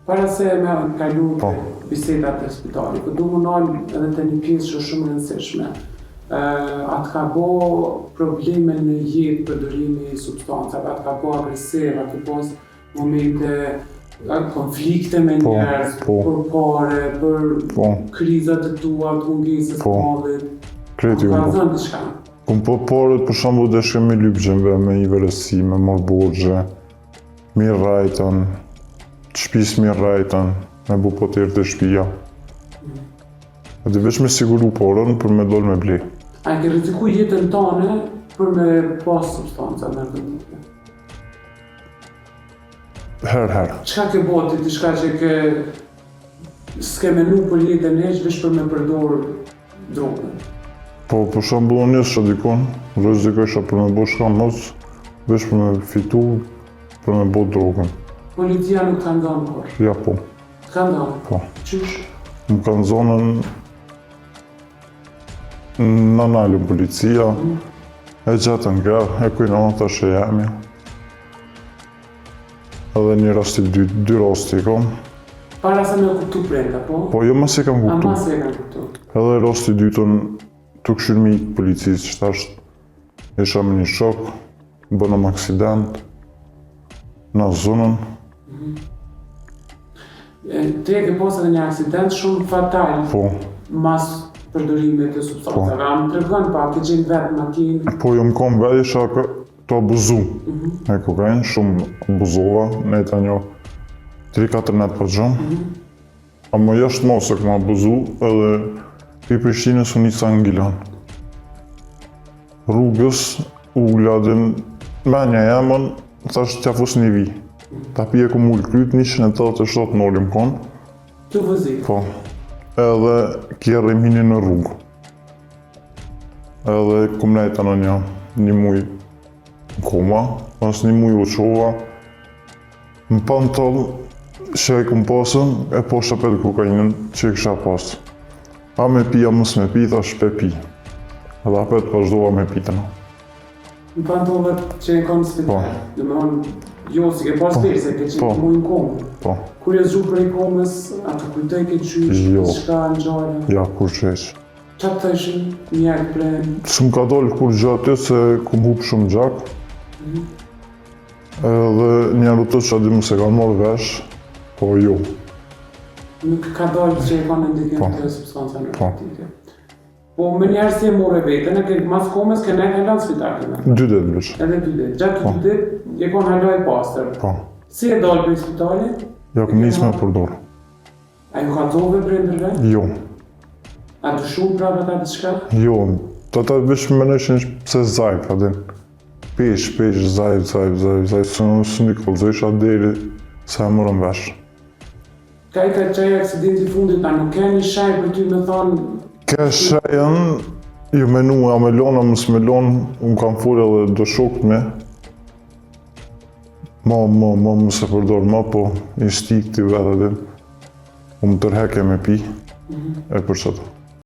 Para se me kalu bisedat e spitalit, po du më nalë edhe të një pjesë që shumë rëndësishme. Atë ka bo probleme në jetë përdorimi i substancave, atë ka bo agresiv, atë pos momente konflikte me njerëz, për pare, për krizat e tua, të mungesës të mallit. Ka zënë diçka. Kum po parët për shembull deshke me lypgjemve, me i verësi, me marr borxhe, me rajtën, shtëpis me rajtën, me bu poter të shtëpia. Edhe veç me siguru porën për me dollë me ble. A ke rreziku jetën tane për me pas substanca narkotike? Her. Çka ke boti, diçka që ke s'ke menu për jetën heq veç për me përdor drogën? Po, për shembull, unë jesha dikon, rrezikoja për me bo shka mos, veç për me fitu, për me bo drogën. Policia nuk ka ndonë kur? Ja, po. Ka ndonë? Po. Qysh? Më kanë zonën në nalën policia, e gjatën nga, e kujna në të shë jemi. Edhe një rasti, dy rasti kom. Para se me kuptu prenda, po? Po, jo mas e kam kuptu. A mas e kam kuptu? Edhe rasti dytën, të këshyrmi i policisë, që tashtë isha me një shok, bënëm aksident, në zonën. Ti e ke posë edhe një aksident shumë fatal mas përdorimit të substancave. A më tregon pa, ke gjenë vetë makinë? Po, jo më kom vetë isha të abuzu. E kokajnë, shumë abuzova, ne ta një 3-4 net për gjëmë. A më jashtë mos e këma abuzu, edhe i Prishtinës unë njësa në Gilan. Rrugës, u gladin, menja jemën, thashtë t'ja fus një vi. Ta pije ku mullë kryt, 187 në olim konë. Të vëzik? Po. Edhe kjerë hini në rrugë. Edhe kum nejta në një muj koma, pas një muj u qova. Më pan tëllë, që e kum pasën, e po shapet kokainën që e kësha pasë. A me pi, a mës me pi, thash pe pi. Edhe apet vazhdova me pitëna. Në pantollet që e kam spital, dhe me thonë, jo, si ke pas tërë, se ke qenë të mujnë komë. Po. Kur e zhu për e komës, a të kujtoj ke qysh, shka në gjallë? Ja, kur qesh. Qa të thëshin, mjekë plenë? S'm ka dollë kur gjatë se kum hup shumë gjak. Edhe njerë të që adim se kanë marrë vesh, po jo. Nuk ka dollë që e kanë ndikim të substanca narkotike. Po me njerë si e more vetën, e ke mas komës ke ne halan spitalin? 2 ditë veç. Edhe 2 ditë. Gjatë 2 ditë, je kon haloj pastër. Po. Si e dollë për spitalit? Ja, këm njës me përdorë. A ju ka zove brendërve? Jo. A të shumë prave ta të shka? Jo, të ta veç më nëshin pse zaj, pa din. Pesh, zaj, së një kolëzësha deri, sa e mërëm vesh. Ka i ka qaj aksidenti fundit, a nuk ke një shaj për ty me thonë? Ke shajën, ju menu, a me lonë, a mës me lonë, unë kam full edhe do shokët me. Ma më se përdorë ma, po i stik t'i vetë edhe. Unë tërheke me pi, e për qëta.